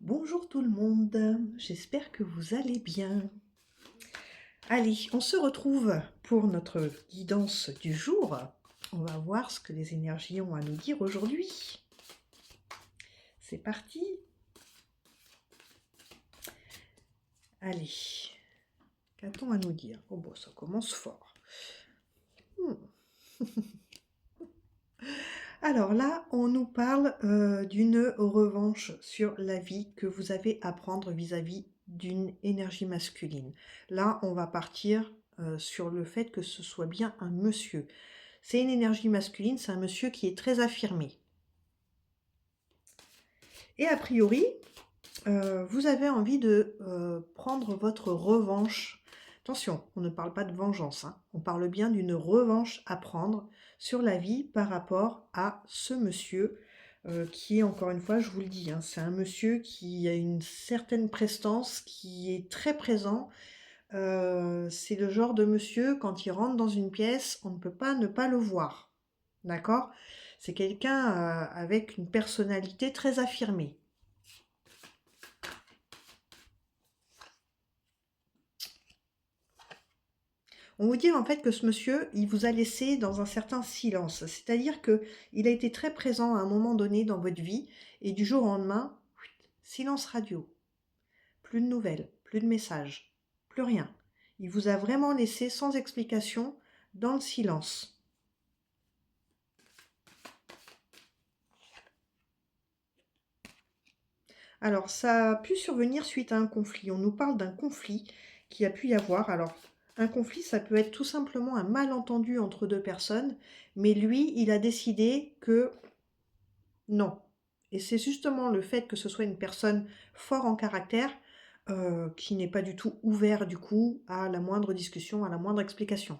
Bonjour tout le monde, j'espère que vous allez bien. Allez, on se retrouve pour notre guidance du jour. On va voir ce que les énergies ont à nous dire aujourd'hui. C'est parti. Allez, qu'a-t-on à nous dire? Oh bon, ça commence fort. Hmm. Alors là, on nous parle d'une revanche sur la vie que vous avez à prendre vis-à-vis d'une énergie masculine. Là, on va partir sur le fait que ce soit bien un monsieur. C'est une énergie masculine, c'est un monsieur qui est très affirmé. Et a priori, vous avez envie de prendre votre revanche. Attention, on ne parle pas de vengeance, hein. On parle bien d'une revanche à prendre sur la vie par rapport à ce monsieur qui est, encore une fois, je vous le dis, hein, c'est un monsieur qui a une certaine prestance, qui est très présent. C'est le genre de monsieur, quand il rentre dans une pièce, on ne peut pas ne pas le voir. D'accord? C'est quelqu'un avec une personnalité très affirmée. On vous dit en fait que ce monsieur, il vous a laissé dans un certain silence. C'est-à-dire que il a été très présent à un moment donné dans votre vie et du jour au lendemain, silence radio. Plus de nouvelles, plus de messages, plus rien. Il vous a vraiment laissé sans explication dans le silence. Alors, ça a pu survenir suite à un conflit. On nous parle d'un conflit qui a pu y avoir. Alors, un conflit, ça peut être tout simplement un malentendu entre deux personnes, mais lui, il a décidé que non. Et c'est justement le fait que ce soit une personne fort en caractère qui n'est pas du tout ouvert du coup à la moindre discussion, à la moindre explication.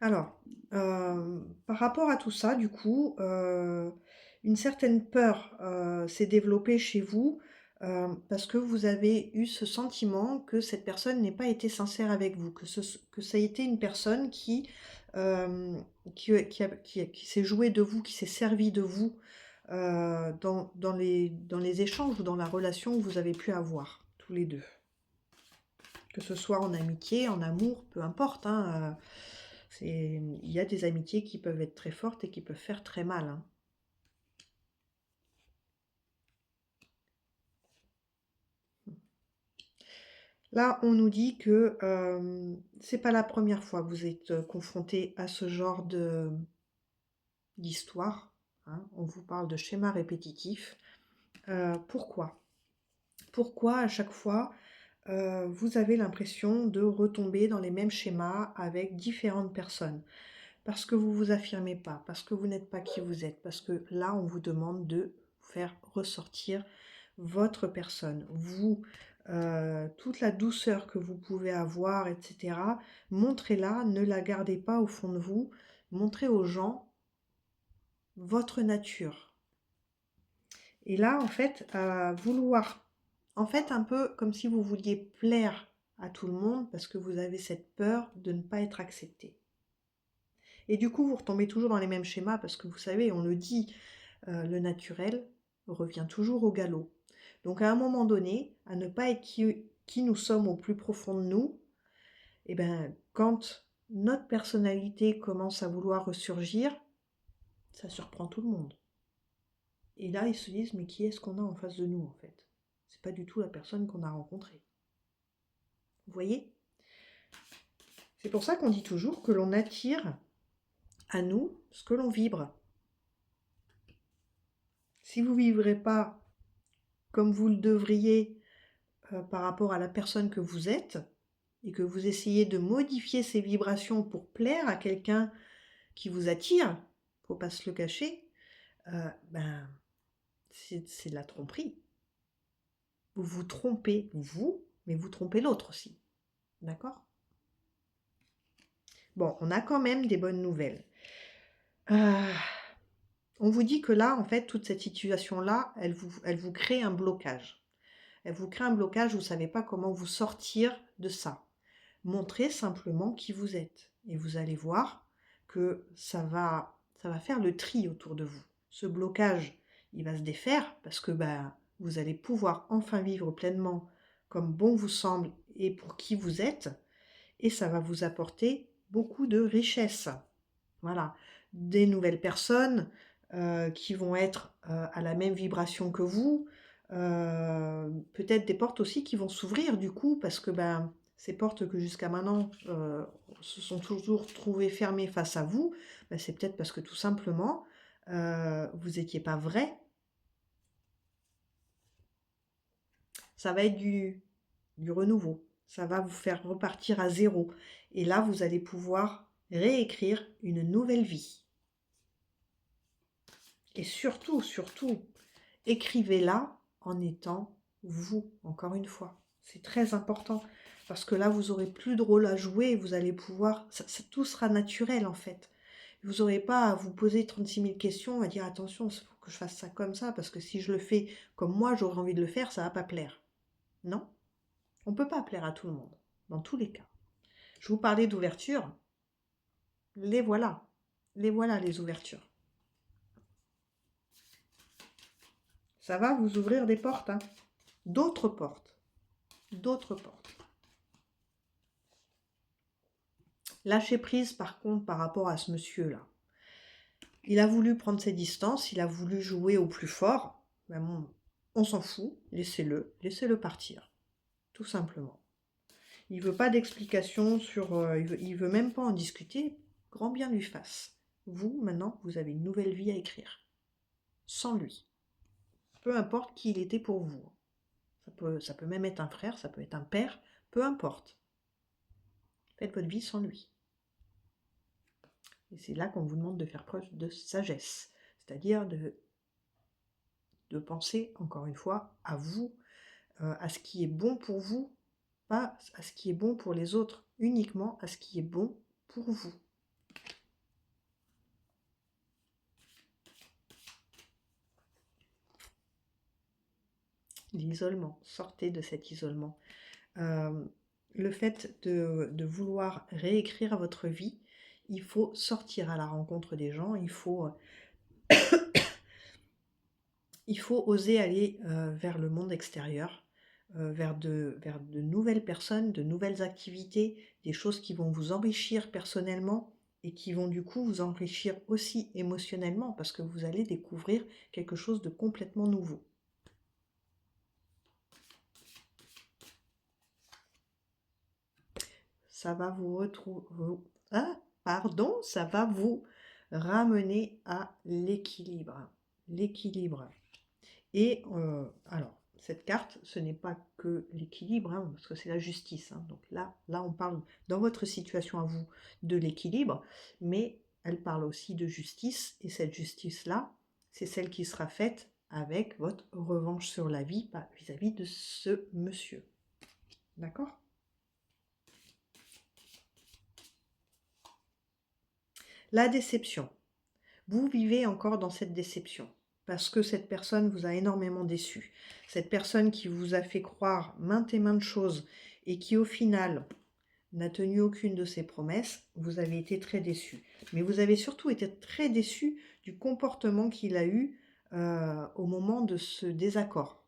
Alors, par rapport à tout ça, du coup, une certaine peur, s'est développée chez vous, parce que vous avez eu ce sentiment que cette personne n'ait pas été sincère avec vous, que ça a été une personne hem, qui s'est jouée de vous, qui s'est servie de vous, dans les échanges ou dans la relation que vous avez pu avoir, tous les 2. Que ce soit en amitié, en amour, peu importe, hein, il y a des amitiés qui peuvent être très fortes et qui peuvent faire très mal, hein. Là, on nous dit que, c'est pas la première fois que vous êtes, confrontés à ce genre d'histoire, hein. On vous parle de schémas répétitifs. Pourquoi? Pourquoi à chaque fois, vous avez l'impression de retomber dans les mêmes schémas avec différentes personnes? Parce que vous vous affirmez pas, parce que vous n'êtes pas qui vous êtes, parce que là, on vous demande de faire ressortir votre personne, vous, toute la douceur que vous pouvez avoir, et cetera. Montrez-la, ne la gardez pas au fond de vous. Montrez aux gens votre nature. Et là, en fait, à vouloir, en fait, un peu comme si vous vouliez plaire à tout le monde parce que vous avez cette peur de ne pas être accepté. Et du coup, vous retombez toujours dans les mêmes schémas parce que vous savez, on le dit, le naturel revient toujours au galop. Donc à un moment donné, à ne pas être qui nous sommes au plus profond de nous, et ben quand notre personnalité commence à vouloir ressurgir, ça surprend tout le monde. Et là, ils se disent, mais qui est-ce qu'on a en face de nous en fait? C'est pas du tout la personne qu'on a rencontrée. Vous voyez? C'est pour ça qu'on dit toujours que l'on attire à nous ce que l'on vibre. Si vous ne vivrez pas comme vous le devriez par rapport à la personne que vous êtes, et que vous essayez de modifier ces vibrations pour plaire à quelqu'un qui vous attire, faut pas se le cacher, ben, c'est de la tromperie. Vous vous trompez, vous, mais vous trompez l'autre aussi. D'accord? Bon, on a quand même des bonnes nouvelles. On vous dit que là, en fait, toute cette situation-là, elle vous crée un blocage. Elle vous crée un blocage, vous ne savez pas comment vous sortir de ça. Montrez simplement qui vous êtes. Et vous allez voir, que ça va faire le tri autour de vous. Ce blocage, il va se défaire parce que vous allez pouvoir enfin vivre pleinement comme bon vous semble et pour qui vous êtes, et ça va vous apporter beaucoup de richesse. Voilà, des nouvelles personnes qui vont être à la même vibration que vous, peut-être des portes aussi qui vont s'ouvrir du coup, parce que ces portes que jusqu'à maintenant se sont toujours trouvées fermées face à vous, c'est peut-être parce que tout simplement vous n'étiez pas vrai. Ça va être du renouveau, ça va vous faire repartir à zéro. Et là, vous allez pouvoir réécrire une nouvelle vie. Et surtout, surtout, écrivez-la en étant vous, encore une fois. C'est très important, parce que là, vous aurez plus de rôle à jouer, vous allez pouvoir, tout sera naturel en fait. Vous n'aurez pas à vous poser 36 000 questions, à dire attention, il faut que je fasse ça comme ça, parce que si je le fais comme moi, j'aurais envie de le faire, ça va pas plaire. Non, on ne peut pas plaire à tout le monde, dans tous les cas. Je vous parlais d'ouverture, les voilà. Les voilà, les ouvertures. Ça va vous ouvrir des portes, hein. D'autres portes. D'autres portes. Lâchez prise, par contre, par rapport à ce monsieur-là. Il a voulu prendre ses distances, il a voulu jouer au plus fort. Bon, on s'en fout, laissez-le partir. Tout simplement. Il veut pas d'explication sur... il veut même pas en discuter. Grand bien lui fasse. Vous, maintenant, vous avez une nouvelle vie à écrire. Sans lui. Peu importe qui il était pour vous. Ça peut même être un frère, ça peut être un père, peu importe. Faites votre vie sans lui. Et c'est là qu'on vous demande de faire preuve de sagesse, c'est-à-dire de penser, encore une fois, à vous, à ce qui est bon pour vous, pas à ce qui est bon pour les autres, uniquement à ce qui est bon pour vous. L'isolement, sortez de cet isolement. Le fait de vouloir réécrire votre vie, il faut sortir à la rencontre des gens, il faut oser aller vers le monde extérieur, vers de nouvelles personnes, de nouvelles activités, des choses qui vont vous enrichir personnellement et qui vont du coup vous enrichir aussi émotionnellement, parce que vous allez découvrir quelque chose de complètement nouveau. Ça va vous retrouver... ça va vous ramener à l'équilibre. L'équilibre. Et alors, cette carte, ce n'est pas que l'équilibre, hein, parce que c'est la justice. Hein. Donc là, on parle, dans votre situation à vous, de l'équilibre, mais elle parle aussi de justice. Et cette justice-là, c'est celle qui sera faite avec votre revanche sur la vie vis-à-vis de ce monsieur. D'accord ? La déception. Vous vivez encore dans cette déception parce que cette personne vous a énormément déçu. Cette personne qui vous a fait croire maintes et maintes choses et qui au final n'a tenu aucune de ses promesses, vous avez été très déçu. Mais vous avez surtout été très déçu du comportement qu'il a eu au moment de ce désaccord.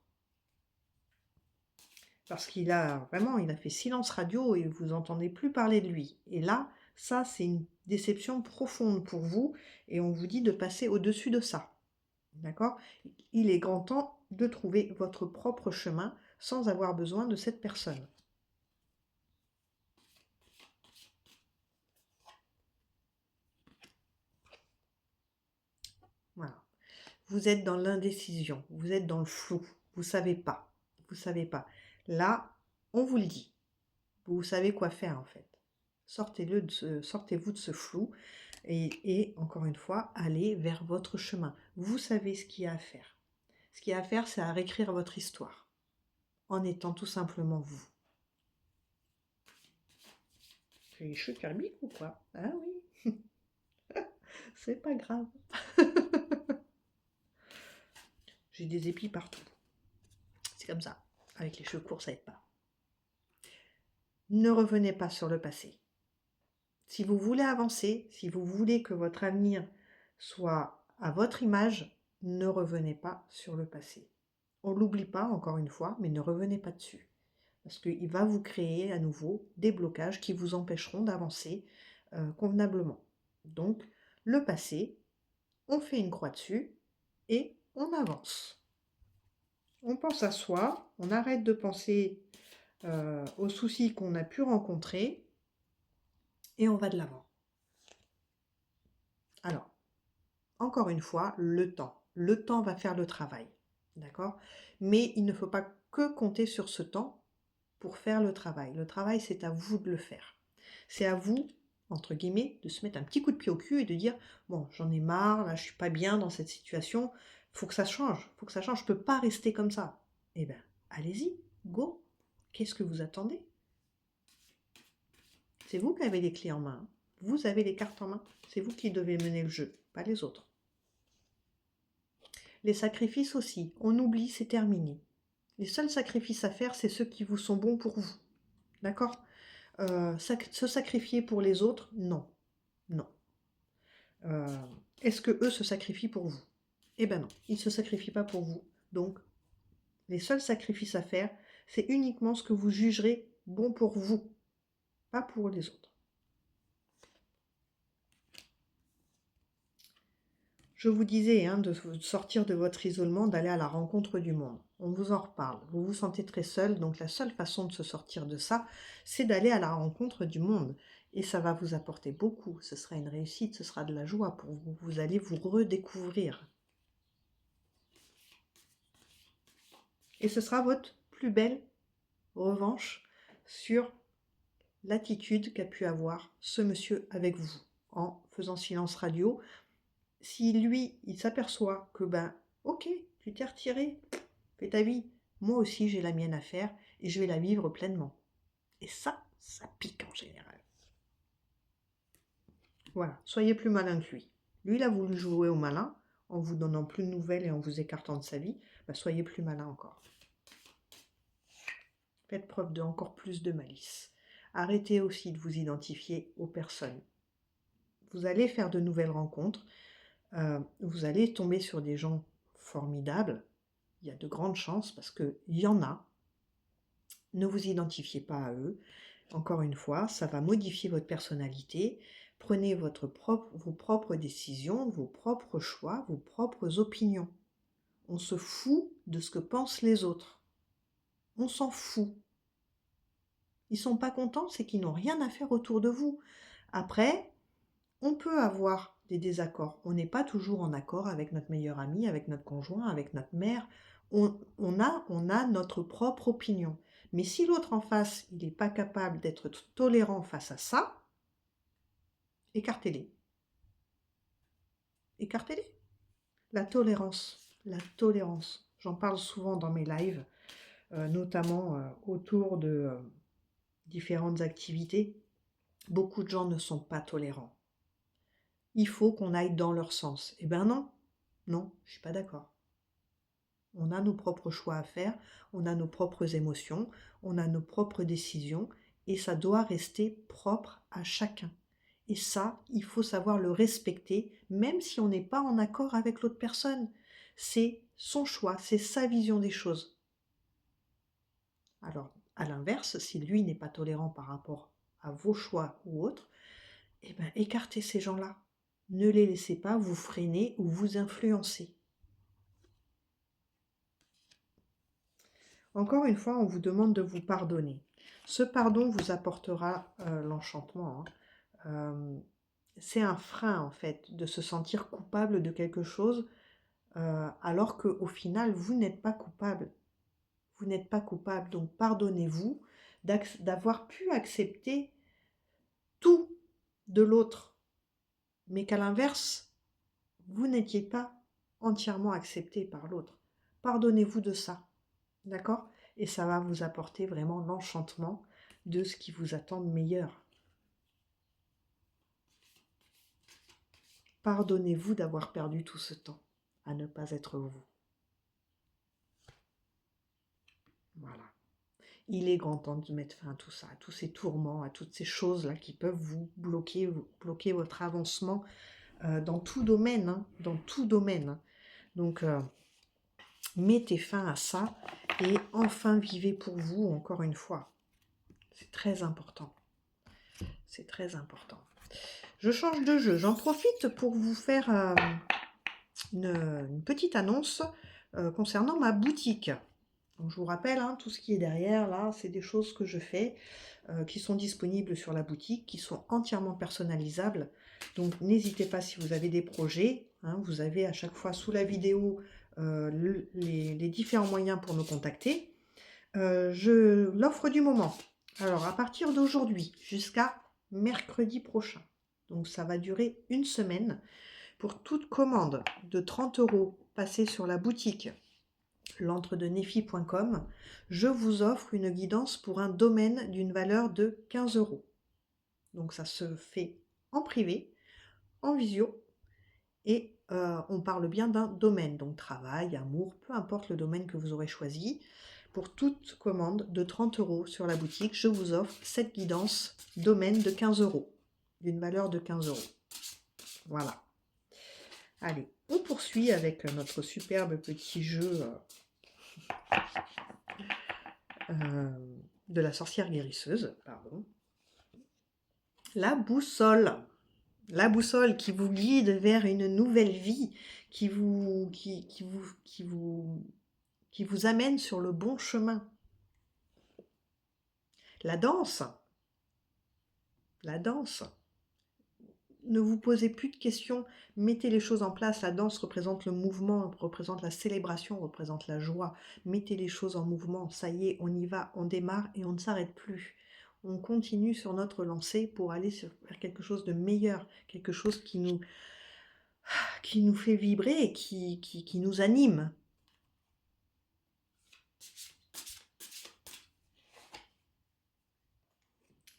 Parce qu'il a vraiment, il a fait silence radio et vous n'entendez plus parler de lui. Et là, ça, c'est une déception profonde pour vous et on vous dit de passer au-dessus de ça. D'accord ? Il est grand temps de trouver votre propre chemin sans avoir besoin de cette personne. Voilà. Vous êtes dans l'indécision, vous êtes dans le flou, vous savez pas. Vous savez pas. Là, on vous le dit. Vous savez quoi faire en fait. Sortez-vous de ce flou et encore une fois, allez vers votre chemin. Vous savez ce qu'il y a à faire. Ce qu'il y a à faire, c'est à réécrire votre histoire en étant tout simplement vous. C'est les cheveux thermiques ou quoi? Ah oui, c'est pas grave. J'ai des épis partout. C'est comme ça. Avec les cheveux courts, ça aide pas. Ne revenez pas sur le passé. Si vous voulez avancer, si vous voulez que votre avenir soit à votre image, ne revenez pas sur le passé. On ne l'oublie pas, encore une fois, mais ne revenez pas dessus. Parce qu'il va vous créer à nouveau des blocages qui vous empêcheront d'avancer convenablement. Donc, le passé, on fait une croix dessus et on avance. On pense à soi, on arrête de penser aux soucis qu'on a pu rencontrer et on va de l'avant. Alors, encore une fois, le temps. Le temps va faire le travail, d'accord? Mais il ne faut pas que compter sur ce temps pour faire le travail. Le travail, c'est à vous de le faire. C'est à vous, entre guillemets, de se mettre un petit coup de pied au cul et de dire, bon, j'en ai marre, là, je suis pas bien dans cette situation, faut que ça change, faut que ça change, je peux pas rester comme ça. Eh bien, allez-y, go. Qu'est-ce que vous attendez? C'est vous qui avez les clés en main. Vous avez les cartes en main. C'est vous qui devez mener le jeu, pas les autres. Les sacrifices aussi, on oublie, c'est terminé. Les seuls sacrifices à faire, c'est ceux qui vous sont bons pour vous. D'accord? Se sacrifier pour les autres, non. Non. Est-ce que eux se sacrifient pour vous? Eh ben non, ils ne se sacrifient pas pour vous. Donc, les seuls sacrifices à faire, c'est uniquement ce que vous jugerez bon pour vous, pas pour les autres. Je vous disais de sortir de votre isolement, d'aller à la rencontre du monde. On vous en reparle. Vous vous sentez très seul, donc la seule façon de se sortir de ça, c'est d'aller à la rencontre du monde. Et ça va vous apporter beaucoup. Ce sera une réussite, ce sera de la joie pour vous. Vous allez vous redécouvrir. Et ce sera votre plus belle revanche sur l'attitude qu'a pu avoir ce monsieur avec vous en faisant silence radio. Si lui, il s'aperçoit que, ok, tu t'es retiré, fais ta vie. Moi aussi, j'ai la mienne à faire et je vais la vivre pleinement. Et ça pique en général. Voilà, soyez plus malin que lui. Lui, il a voulu jouer au malin en vous donnant plus de nouvelles et en vous écartant de sa vie. Soyez plus malin encore. Faites preuve de encore plus de malice. Arrêtez aussi de vous identifier aux personnes. Vous allez faire de nouvelles rencontres. Vous allez tomber sur des gens formidables. Il y a de grandes chances parce qu'il y en a. Ne vous identifiez pas à eux. Encore une fois, ça va modifier votre personnalité. Prenez vos propres décisions, vos propres choix, vos propres opinions. On se fout de ce que pensent les autres. On s'en fout. Ils sont pas contents, c'est qu'ils n'ont rien à faire autour de vous. Après, on peut avoir des désaccords. On n'est pas toujours en accord avec notre meilleur ami, avec notre conjoint, avec notre mère. On a notre propre opinion. Mais si l'autre en face, il n'est pas capable d'être tolérant face à ça, écartez-les. Écartez-les. La tolérance. J'en parle souvent dans mes lives, notamment autour de différentes activités. Beaucoup de gens ne sont pas tolérants. Il faut qu'on aille dans leur sens. Eh ben non, non, je suis pas d'accord. On a nos propres choix à faire, on a nos propres émotions, on a nos propres décisions, et ça doit rester propre à chacun. Et ça, il faut savoir le respecter, même si on n'est pas en accord avec l'autre personne. C'est son choix, c'est sa vision des choses. Alors, à l'inverse, si lui n'est pas tolérant par rapport à vos choix ou autres, eh ben, écartez ces gens-là. Ne les laissez pas vous freiner ou vous influencer. Encore une fois, on vous demande de vous pardonner. Ce pardon vous apportera l'enchantement. C'est un frein, en fait, de se sentir coupable de quelque chose, alors qu'au final, vous n'êtes pas coupable. Vous n'êtes pas coupable, donc pardonnez-vous d'avoir pu accepter tout de l'autre, mais qu'à l'inverse, vous n'étiez pas entièrement accepté par l'autre. Pardonnez-vous de ça, d'accord? Et ça va vous apporter vraiment l'enchantement de ce qui vous attend de meilleur. Pardonnez-vous d'avoir perdu tout ce temps à ne pas être vous. Voilà. Il est grand temps de mettre fin à tout ça, à tous ces tourments, à toutes ces choses-là qui peuvent bloquer votre avancement dans tout domaine, hein, dans tout domaine, hein. Donc, mettez fin à ça et enfin vivez pour vous, encore une fois. C'est très important. C'est très important. Je change de jeu. J'en profite pour vous faire une petite annonce concernant ma boutique. Donc, je vous rappelle, hein, tout ce qui est derrière, là, c'est des choses que je fais, qui sont disponibles sur la boutique, qui sont entièrement personnalisables. Donc, n'hésitez pas si vous avez des projets. Hein, vous avez à chaque fois sous la vidéo les différents moyens pour me contacter. L'offre du moment. Alors, à partir d'aujourd'hui jusqu'à mercredi prochain, donc ça va durer une semaine, pour toute commande de 30 € passée sur la boutique l'entredenefi.com, je vous offre une guidance pour un domaine d'une valeur de 15 €. Donc ça se fait en privé, en visio, et on parle bien d'un domaine, donc travail, amour, peu importe le domaine que vous aurez choisi. Pour toute commande de 30 € sur la boutique, je vous offre cette guidance domaine de 15 €, d'une valeur de 15 €. Voilà. Allez, on poursuit avec notre superbe petit jeu de la sorcière guérisseuse, pardon. La boussole. La boussole qui vous guide vers une nouvelle vie, qui vous amène sur le bon chemin. La danse. La danse. Ne vous posez plus de questions, mettez les choses en place. La danse représente le mouvement, représente la célébration, représente la joie. Mettez les choses en mouvement, ça y est, on y va, on démarre et on ne s'arrête plus. On continue sur notre lancée pour aller vers quelque chose de meilleur, quelque chose qui nous fait vibrer et qui nous anime.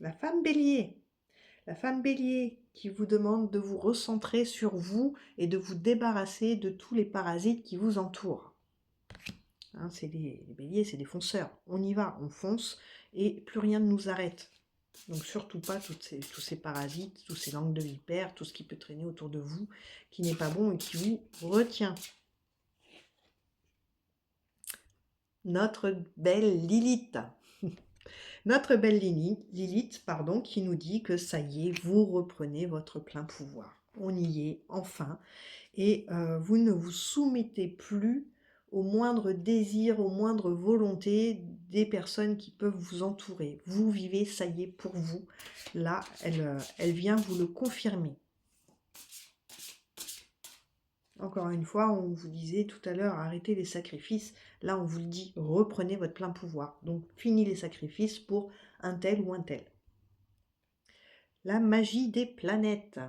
La femme bélier. La femme bélier qui vous demande de vous recentrer sur vous et de vous débarrasser de tous les parasites qui vous entourent. Hein, les béliers, c'est des fonceurs. On y va, on fonce et plus rien ne nous arrête. Donc surtout pas tous ces parasites, tous ces langues de vipère, tout ce qui peut traîner autour de vous, qui n'est pas bon et qui vous retient. Notre belle Lilith. Notre belle Lilith, qui nous dit que ça y est, vous reprenez votre plein pouvoir. On y est, enfin. Et vous ne vous soumettez plus au moindre désir, aux moindres volontés des personnes qui peuvent vous entourer. Vous vivez, ça y est, pour vous. Là, elle vient vous le confirmer. Encore une fois, on vous disait tout à l'heure, arrêtez les sacrifices. Là, on vous le dit, reprenez votre plein pouvoir. Donc, fini les sacrifices pour un tel ou un tel. La magie des planètes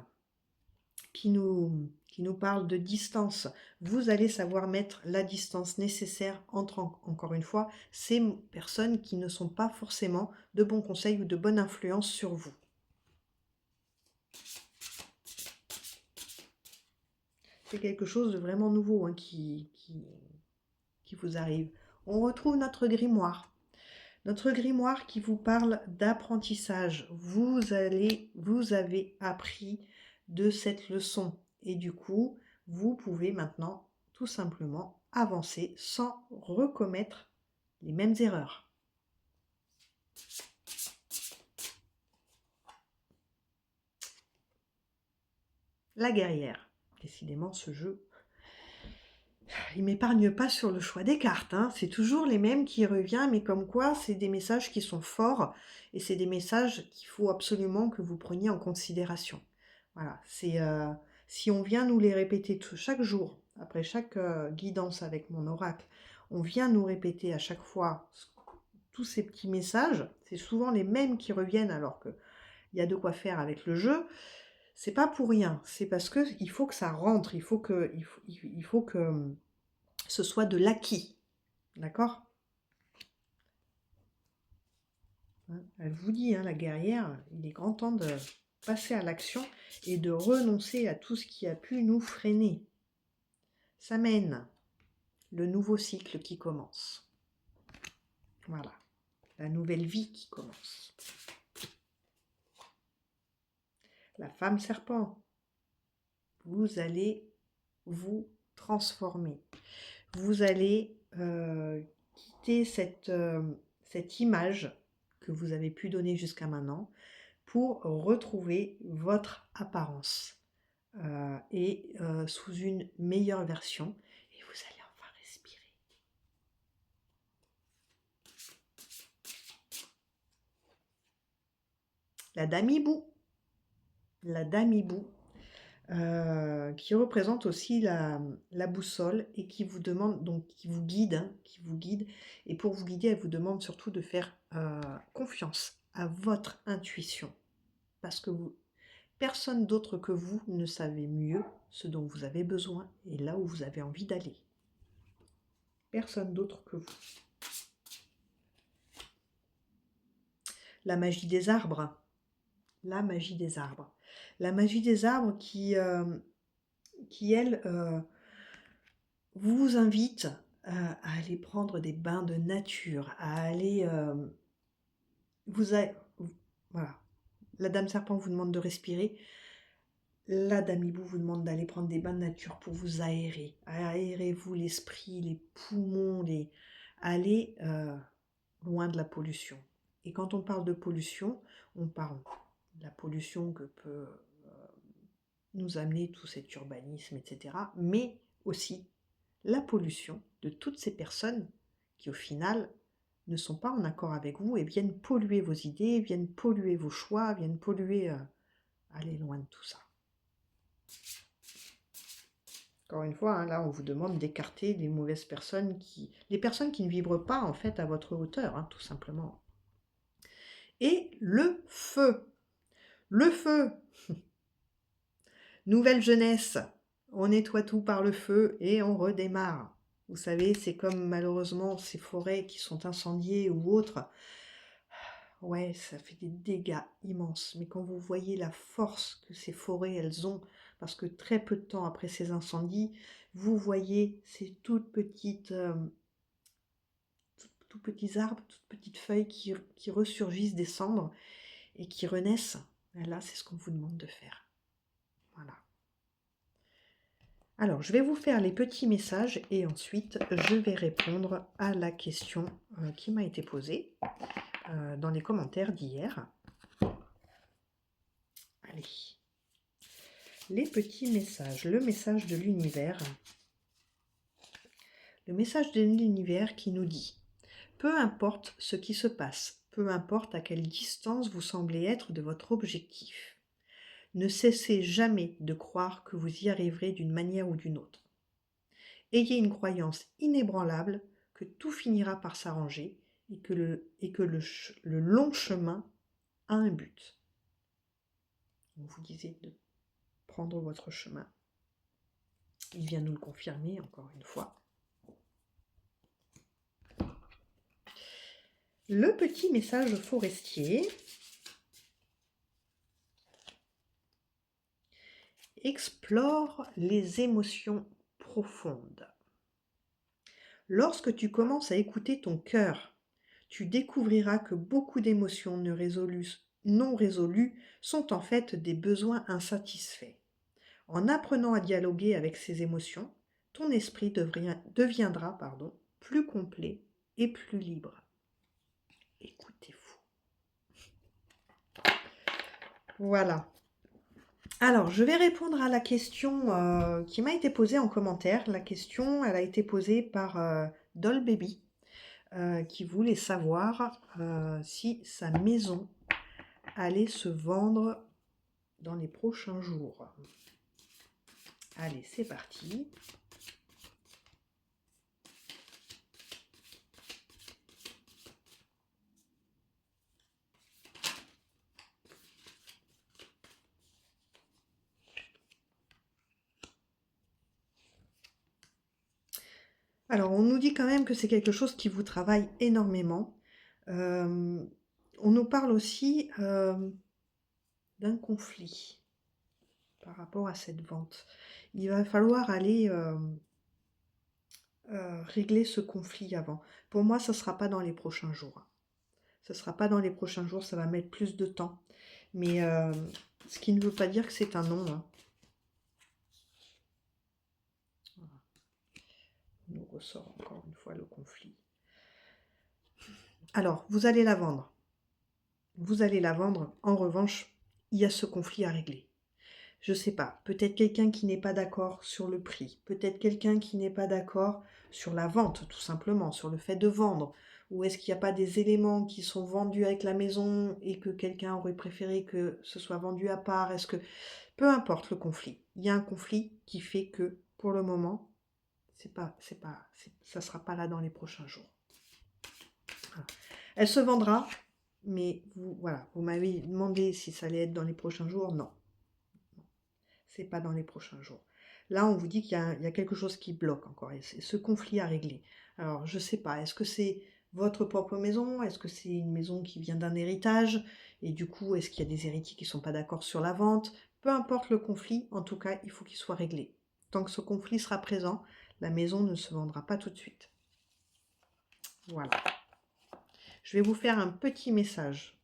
qui nous parle de distance. Vous allez savoir mettre la distance nécessaire entre, encore une fois, ces personnes qui ne sont pas forcément de bons conseils ou de bonne influence sur vous. C'est quelque chose de vraiment nouveau, hein, qui vous arrive. On retrouve notre grimoire. Notre grimoire qui vous parle d'apprentissage. Vous avez appris de cette leçon. Et du coup, vous pouvez maintenant tout simplement avancer sans recommettre les mêmes erreurs. La guerrière. Décidément, ce jeu, il m'épargne pas sur le choix des cartes, hein. C'est toujours les mêmes qui reviennent, mais comme quoi, c'est des messages qui sont forts et c'est des messages qu'il faut absolument que vous preniez en considération. Voilà, si on vient nous les répéter chaque jour, après chaque guidance avec mon oracle, on vient nous répéter à chaque fois tous ces petits messages, c'est souvent les mêmes qui reviennent alors qu'il y a de quoi faire avec le jeu. C'est pas pour rien, c'est parce que il faut que ça rentre, il faut que ce soit de l'acquis. D'accord? Elle vous dit, hein, la guerrière, il est grand temps de passer à l'action et de renoncer à tout ce qui a pu nous freiner. Ça mène le nouveau cycle qui commence. Voilà. la nouvelle vie qui commence. La femme serpent, vous allez vous transformer. Vous allez quitter cette image que vous avez pu donner jusqu'à maintenant pour retrouver votre apparence et sous une meilleure version. Et vous allez enfin respirer. La dame hibou. La dame hibou. Qui représente aussi la boussole et qui vous demande, donc qui vous guide, hein, qui vous guide. Et pour vous guider, elle vous demande surtout de faire confiance à votre intuition. Parce que personne d'autre que vous ne savez mieux ce dont vous avez besoin et là où vous avez envie d'aller. Personne d'autre que vous. La magie des arbres. La magie des arbres. La magie des arbres qui elle, vous invite à aller prendre des bains de nature, à aller... voilà. La dame serpent vous demande de respirer. La dame hibou vous demande d'aller prendre des bains de nature pour vous aérer. Aérez-vous l'esprit, les poumons, allez loin de la pollution. Et quand on parle de pollution, on parle de la pollution que peut nous amener tout cet urbanisme, etc. Mais aussi la pollution de toutes ces personnes qui, au final, ne sont pas en accord avec vous et viennent polluer vos idées, viennent polluer vos choix, viennent polluer... allez loin de tout ça. Encore une fois, hein, là, on vous demande d'écarter les mauvaises personnes, les personnes qui ne vibrent pas, en fait, à votre hauteur, hein, tout simplement. Et le feu. Le feu. Nouvelle jeunesse. On nettoie tout par le feu et on redémarre. Vous savez, c'est comme malheureusement ces forêts qui sont incendiées ou autres. Ouais, ça fait des dégâts immenses. Mais quand vous voyez la force que ces forêts, elles ont, parce que très peu de temps après ces incendies, vous voyez ces toutes petites, tout petits arbres, toutes petites feuilles qui ressurgissent des cendres et qui renaissent. Et là, c'est ce qu'on vous demande de faire. Voilà. Alors, je vais vous faire les petits messages et ensuite, je vais répondre à la question qui m'a été posée dans les commentaires d'hier. Allez. Les petits messages. Le message de l'univers. Le message de l'univers qui nous dit « Peu importe ce qui se passe, peu importe à quelle distance vous semblez être de votre objectif, ne cessez jamais de croire que vous y arriverez d'une manière ou d'une autre. Ayez une croyance inébranlable que tout finira par s'arranger et que le long chemin a un but. » On vous disait de prendre votre chemin. Il vient nous le confirmer encore une fois. Le petit message forestier. Explore les émotions profondes. Lorsque tu commences à écouter ton cœur, tu découvriras que beaucoup d'émotions non résolues sont en fait des besoins insatisfaits. En apprenant à dialoguer avec ces émotions, ton esprit deviendra plus complet et plus libre. Écoutez-vous. Voilà. Alors, je vais répondre à la question qui m'a été posée en commentaire. La question, elle a été posée par Doll Baby, qui voulait savoir si sa maison allait se vendre dans les prochains jours. Allez, c'est parti. Alors, on nous dit quand même que c'est quelque chose qui vous travaille énormément. On nous parle aussi d'un conflit par rapport à cette vente. Il va falloir aller régler ce conflit avant. Pour moi, ça ne sera pas dans les prochains jours. Ce ne sera pas dans les prochains jours, ça va mettre plus de temps. Mais ce qui ne veut pas dire que c'est un non, hein. Voilà. On nous ressort encore une fois le conflit. Alors, vous allez la vendre. Vous allez la vendre. En revanche, il y a ce conflit à régler. Je sais pas, peut-être quelqu'un qui n'est pas d'accord sur le prix, peut-être quelqu'un qui n'est pas d'accord sur la vente, tout simplement, sur le fait de vendre, ou est-ce qu'il n'y a pas des éléments qui sont vendus avec la maison et que quelqu'un aurait préféré que ce soit vendu à part, est-ce que... Peu importe le conflit, il y a un conflit qui fait que, pour le moment, ça sera pas là dans les prochains jours. Voilà. Elle se vendra, mais vous m'avez demandé si ça allait être dans les prochains jours, non. C'est pas dans les prochains jours. Là, on vous dit qu'il y a quelque chose qui bloque encore, et c'est ce conflit à régler. Alors, je sais pas, est-ce que c'est votre propre maison? Est-ce que c'est une maison qui vient d'un héritage? Et du coup, est-ce qu'il y a des héritiers qui sont pas d'accord sur la vente? Peu importe le conflit, en tout cas, il faut qu'il soit réglé. Tant que ce conflit sera présent, la maison ne se vendra pas tout de suite. Voilà. Je vais vous faire un petit message.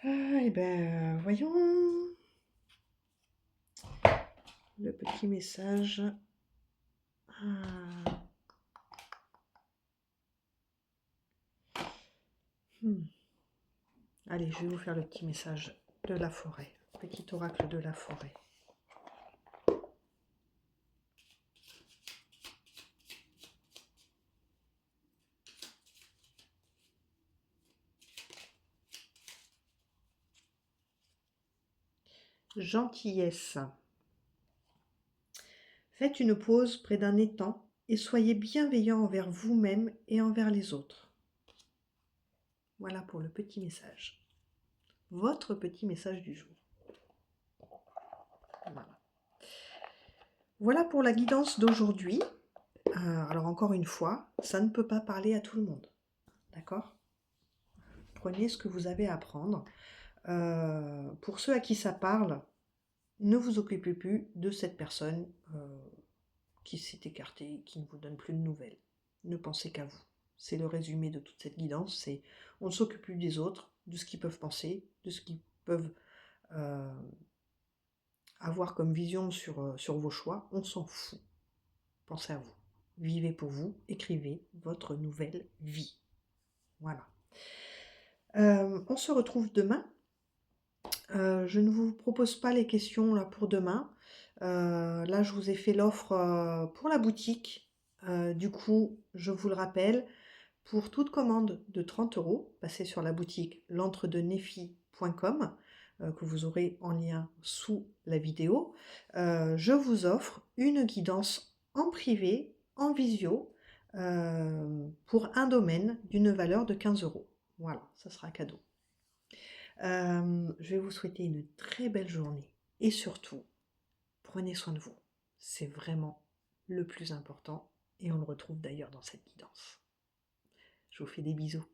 Eh ben, voyons. Le petit message. Allez, je vais vous faire le petit message de la forêt. Petit oracle de la forêt. Gentillesse. Faites une pause près d'un étang et soyez bienveillant envers vous-même et envers les autres. Voilà pour le petit message. Votre petit message du jour. Voilà pour la guidance d'aujourd'hui. Alors encore une fois, ça ne peut pas parler à tout le monde. D'accord? Prenez ce que vous avez à prendre. Pour ceux à qui ça parle, ne vous occupez plus de cette personne qui s'est écartée, qui ne vous donne plus de nouvelles. Ne pensez qu'à vous. C'est le résumé de toute cette guidance, c'est on ne s'occupe plus des autres, de ce qu'ils peuvent penser, de ce qu'ils peuvent avoir comme vision sur vos choix, on s'en fout. Pensez à vous. Vivez pour vous, écrivez votre nouvelle vie. Voilà. On se retrouve demain. Je ne vous propose pas les questions là pour demain. Là, je vous ai fait l'offre pour la boutique. Du coup, je vous le rappelle, pour toute commande de 30 €, passez sur la boutique l'entredenefi.com que vous aurez en lien sous la vidéo. Je vous offre une guidance en privé, en visio, pour un domaine d'une valeur de 15 €. Voilà, ça sera cadeau. Je vais vous souhaiter une très belle journée et surtout, prenez soin de vous. C'est vraiment le plus important et on le retrouve d'ailleurs dans cette guidance. Je vous fais des bisous.